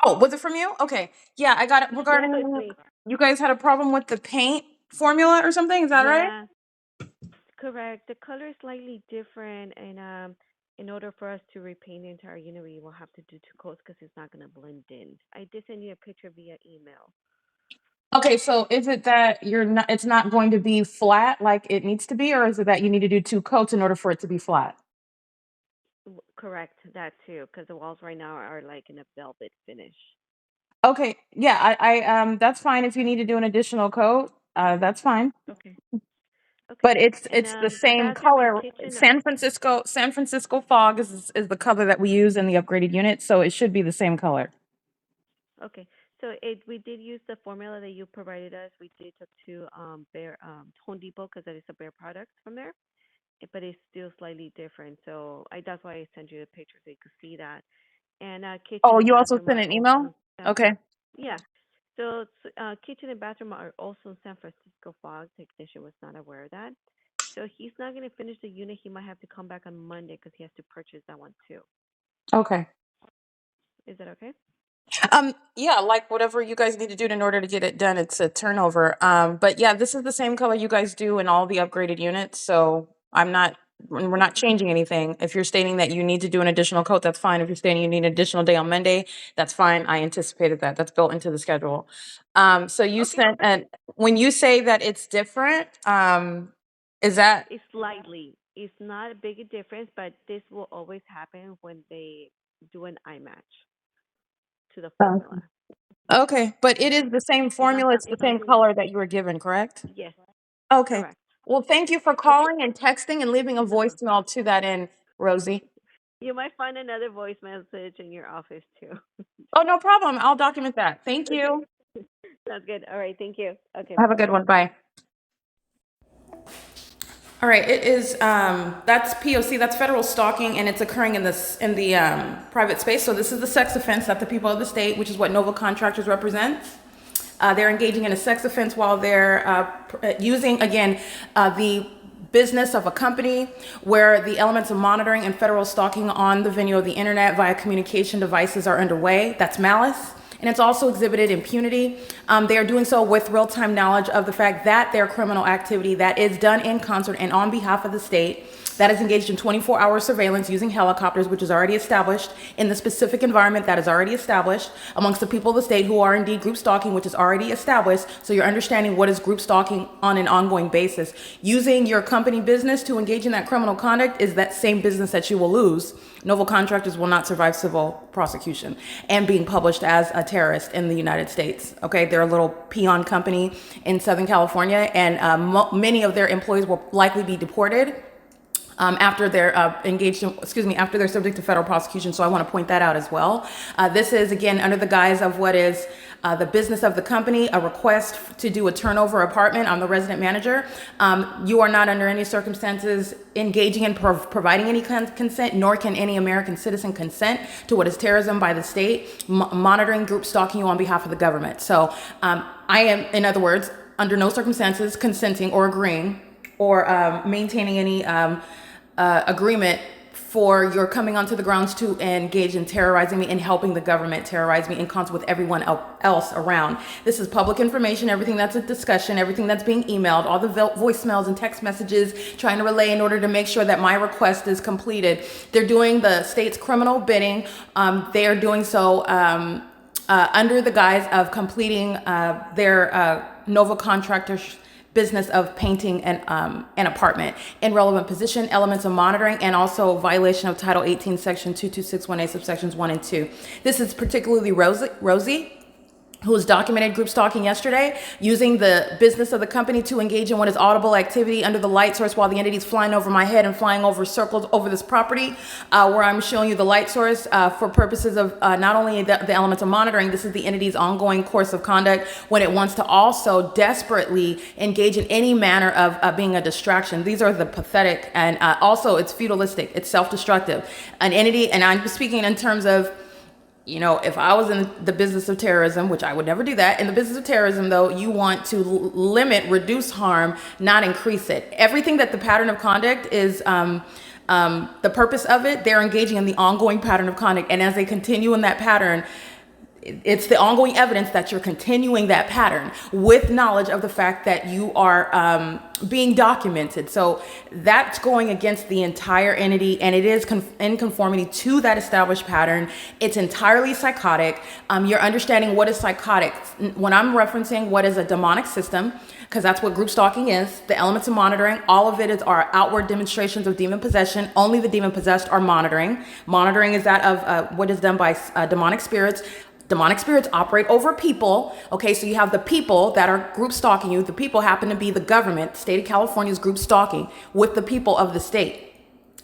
Oh, was it from you? Okay. Yeah, I got it Yes, regarding it's me. you guys had a problem with the paint formula or something. Is that right? Yeah, correct. The color is slightly different, and in order for us to repaint the entire unit, we will have to do two coats because it's not gonna blend in. I did send you a picture via email. Okay, so is it that you're not it's not going to be flat like it needs to be, or is it that you need to do two coats in order for it to be flat? Correct, that too, because the walls right now are like in a velvet finish. Okay, yeah, I that's fine if you need to do an additional coat. That's fine. Okay. Okay. But And it's the the same bathroom and color. kitchen are San Francisco fog is the color that we use in the upgraded unit, so it should be the same color. okay. So it we did use the formula that you provided us. We did talk to Bear Home Depot because that is a Bear product from there, but it's still slightly different. So I that's why I sent you the picture so you could see that. And kitchen Oh, and you also bathroom sent are an email? also San Okay. yeah. So kitchen and bathroom are also San Francisco fog. Technician was not aware of that. So he's not going to finish the unit. He might have to come back on Monday because he has to purchase that one too. Okay. Is that okay? Yeah, like whatever you guys need to do in order to get it done, it's a turnover. But yeah, this is the same color you guys do in all the upgraded units, so we're not Okay. changing anything. If you're stating that you need to do an additional coat, that's fine. If you're stating you need an additional day on Monday, that's fine. I anticipated that. That's built into the schedule. So you Okay. sent and when you say that it's different, is that It's slightly. It's not a big difference, but this will always happen when they do an eye match to the uh, formula. okay? But it Okay. is the same It's not formula, it's the it's same something that color that you were given, correct? yes, Okay. correct. Well, thank you for Okay. calling and texting and leaving a No problem. voicemail to that end, Rosie. You might find another voice message in your office too. Oh, no problem. I'll document that. Thank Okay. you. Sounds good. All right. Thank you. Okay. Have a Bye good bye. one. Bye. All right, it is that's P.O.C. That's federal stalking, and it's occurring in the private space. So this is the sex offense that the people of the state, which is what Nova Contractors represents. They're engaging in a sex offense while they're using again the business of a company where the elements of monitoring and federal stalking on the venue of the internet via communication devices are underway. That's malice. And it's also exhibited impunity. They are doing so with real-time knowledge of the fact that their criminal activity that is done in concert and on behalf of the state that is engaged in 24-hour surveillance using helicopters, which is already established in the specific environment that is already established amongst the people of the state who are indeed group stalking, which is already established. So you're understanding what is group stalking on an ongoing basis. Using your company business to engage in that criminal conduct is that same business that you will lose. Novel contractors will not survive civil prosecution and being published as a terrorist in the United States. Okay, they're a little peon company in Southern California, and many of their employees will likely be deported after they're engaged in, excuse me, after they're subject to federal prosecution. So I want to point that out as well. This is, again, under the guise of what is the business of the company, a request to do a turnover apartment. I'm the resident manager. You are not under any circumstances engaging in providing any consent, nor can any American citizen consent to what is terrorism by the state, monitoring, group stalking you on behalf of the government. So I am, in other words, under no circumstances consenting or agreeing or maintaining any agreement for your coming onto the grounds to engage in terrorizing me and helping the government terrorize me in concert with everyone else around. This is public information, everything that's a discussion, everything that's being emailed, all the voicemails and text messages trying to relay in order to make sure that my request is completed. They're doing the state's criminal bidding. They are doing so under the guise of completing their Nova contractors business of painting an apartment in relevant position, elements of monitoring, and also violation of Title 18, Section 22618, subsections 1 and 2. This is particularly Rosie, who was documented group stalking yesterday, using the business of the company to engage in what is audible activity under the light source while the entity is flying over my head and flying over circles over this property, where I'm showing you the light source for purposes of not only the elements of monitoring, this is the entity's ongoing course of conduct when it wants to also desperately engage in any manner of being a distraction. These are the pathetic, and also it's feudalistic, it's self-destructive. An entity, and I'm speaking in terms of, if I was in the business of terrorism, which I would never do that, in the business of terrorism, though, you want to limit, reduce harm, not increase it. Everything that the pattern of conduct is, the purpose of it, they're engaging in the ongoing pattern of conduct. And as they continue in that pattern, It's the ongoing evidence that you're continuing that pattern with knowledge of the fact that you are being documented. So that's going against the entire entity, and it is in conformity to that established pattern. It's entirely psychotic. You're understanding what is psychotic. When I'm referencing what is a demonic system, because that's what group stalking is, the elements of monitoring, all of it are outward demonstrations of demon possession. Only the demon possessed are monitoring. Monitoring is that of what is done by demonic spirits. Demonic spirits operate over people. Okay, so you have the people that are group stalking you. The people happen to be the government. The state of California's group stalking with the people of the state,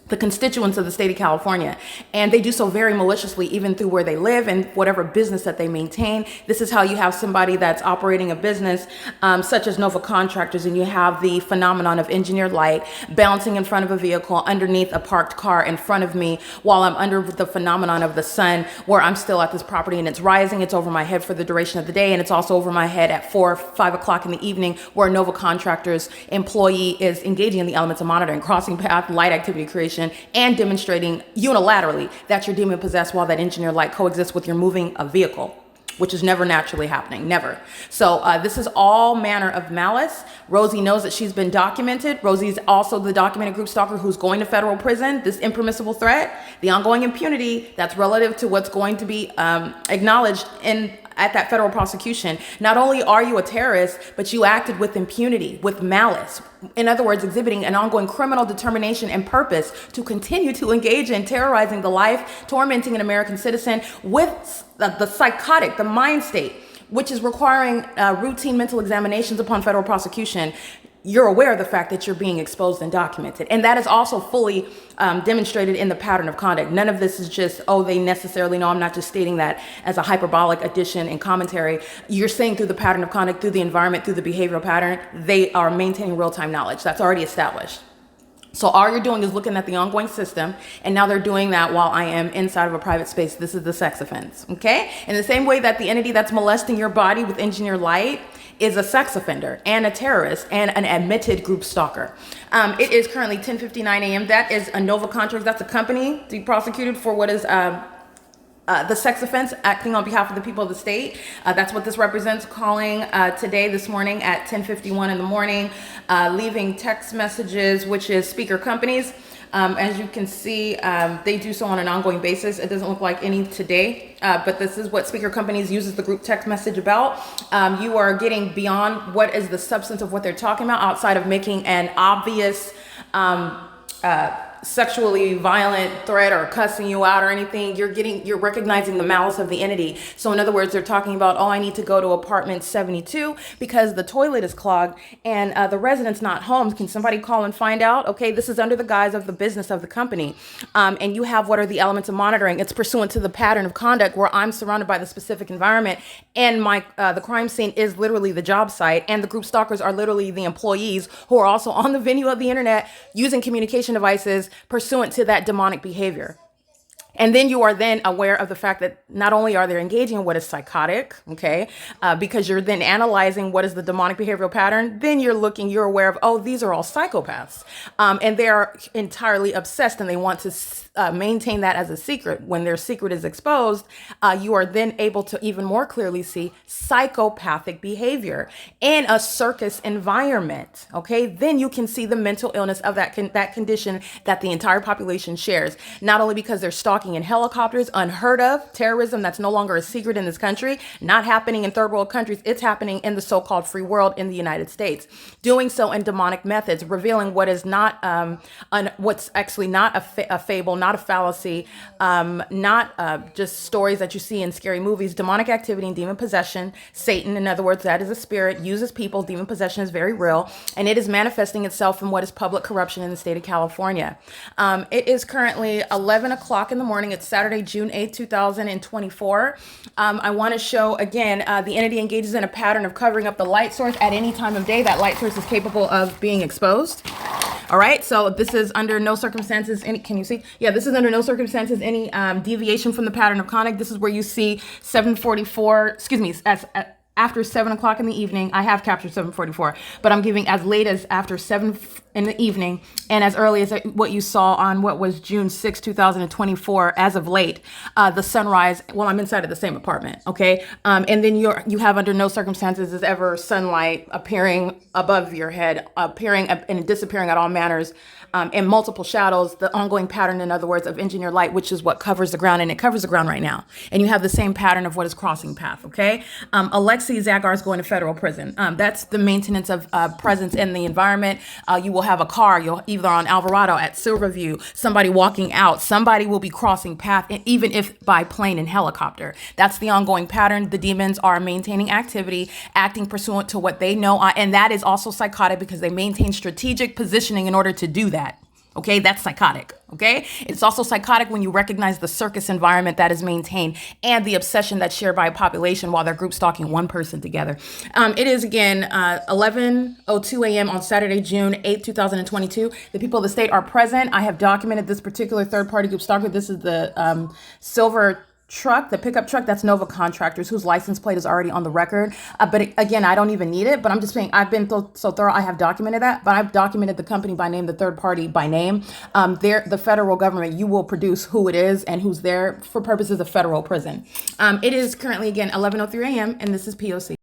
the constituents of the state of California. And they do so very maliciously, even through where they live and whatever business that they maintain. This is how you have somebody that's operating a business such as Nova Contractors, and you have the phenomenon of engineered light bouncing in front of a vehicle underneath a parked car in front of me while I'm under the phenomenon of the sun, where I'm still at this property and it's rising. It's over my head for the duration of the day, and it's also over my head at 4 or 5 o'clock in the evening, where a Nova Contractors employee is engaging in the elements of monitoring, crossing path, light activity creation, and demonstrating unilaterally that you're demon possessed while that engineer light coexists with your moving a vehicle, which is never naturally happening, never. So this is all manner of malice. Rosie knows that she's been documented. Rosie's also the documented group stalker who's going to federal prison. This impermissible threat, the ongoing impunity that's relative to what's going to be acknowledged at that federal prosecution. Not only are you a terrorist, but you acted with impunity, with malice. In other words, exhibiting an ongoing criminal determination and purpose to continue to engage in terrorizing the life, tormenting an American citizen with the psychotic, the mind state, which is requiring routine mental examinations upon federal prosecution. You're aware of the fact that you're being exposed and documented. And that is also fully demonstrated in the pattern of conduct. None of this is just, oh, they necessarily know. I'm not just stating that as a hyperbolic addition and commentary. You're saying through the pattern of conduct, through the environment, through the behavioral pattern, they are maintaining real-time knowledge. That's already established. So all you're doing is looking at the ongoing system, and now they're doing that while I am inside of a private space. This is the sex offense, okay? In the same way that the entity that's molesting your body with engineered light is a sex offender and a terrorist and an admitted group stalker. It is currently 10:59 a.m. That is a Nova Contractors. That's a company to be prosecuted for what is the sex offense, acting on behalf of the people of the state. That's what this represents, calling this morning at 10:51 in the morning, leaving text messages, which is speaker companies. As you can see, they do so on an ongoing basis. It doesn't look like any today, but this is what speaker companies uses the group text message about. You are getting beyond what is the substance of what they're talking about, outside of making an obvious sexually violent threat or cussing you out or anything. You're recognizing the malice of the entity. So in other words, they're talking about, oh, I need to go to apartment 72 because the toilet is clogged and the resident's not home. Can somebody call and find out? Okay, this is under the guise of the business of the company. And you have what are the elements of monitoring. It's pursuant to the pattern of conduct where I'm surrounded by the specific environment, and the crime scene is literally the job site, and the group stalkers are literally the employees who are also on the venue of the internet using communication devices pursuant to that demonic behavior. And then you are then aware of the fact that not only are they engaging in what is psychotic, okay, because you're then analyzing what is the demonic behavioral pattern, then you're aware of, oh, these are all psychopaths. And they are entirely obsessed and they want to maintain that as a secret. When their secret is exposed, you are then able to even more clearly see psychopathic behavior in a circus environment, okay? Then you can see the mental illness of that condition that the entire population shares, not only because they're stalking in helicopters, unheard of, terrorism that's no longer a secret in this country, not happening in third world countries, it's happening in the so-called free world in the United States, doing so in demonic methods, revealing what is not, what's actually not a fable, not a fallacy, not just stories that you see in scary movies. Demonic activity and demon possession, Satan, in other words, that is a spirit, uses people. Demon possession is very real, and it is manifesting itself in what is public corruption in the state of California. It is currently 11 o'clock in the morning. It's Saturday, June 8th, 2024. I want to show again, the entity engages in a pattern of covering up the light source at any time of day. That light source is capable of being exposed. All right, so this is under no circumstances, can you see? Yeah, this is under no circumstances any deviation from the pattern of conduct. This is where you see 7:44, excuse me, after 7 o'clock in the evening. I have captured 7:44, but I'm giving as late as after 7 in the evening, and as early as what you saw on what was June 6, 2024, as of late, the sunrise, well, I'm inside of the same apartment, okay? And then you have under no circumstances is ever sunlight appearing above your head, appearing and disappearing at all manners, in multiple shadows, the ongoing pattern, in other words, of engineered light, which is what covers the ground, and it covers the ground right now. And you have the same pattern of what is crossing path, okay? Alexei Zagar is going to federal prison. That's the maintenance of presence in the environment. You will have a car, you'll either on Alvarado, at Silverview, somebody walking out, somebody will be crossing path, even if by plane and helicopter. That's the ongoing pattern. The demons are maintaining activity, acting pursuant to what they know, and that is also psychotic because they maintain strategic positioning in order to do that. Okay, that's psychotic. Okay, it's also psychotic when you recognize the circus environment that is maintained and the obsession that's shared by a population while they're group stalking one person together. It is again 11:02 a.m. on Saturday, June 8th, 2022. The people of the state are present. I have documented this particular third-party group stalker. This is the silver truck, the pickup truck. That's Nova Contractors, whose license plate is already on the record. But again, I don't even need it, but I'm just saying I've been so thorough. I have documented that, but I've documented the company by name, the third party by name. The federal government, you will produce who it is and who's there for purposes of federal prison. It is currently, again, 11:03 a.m. and this is P.O.C.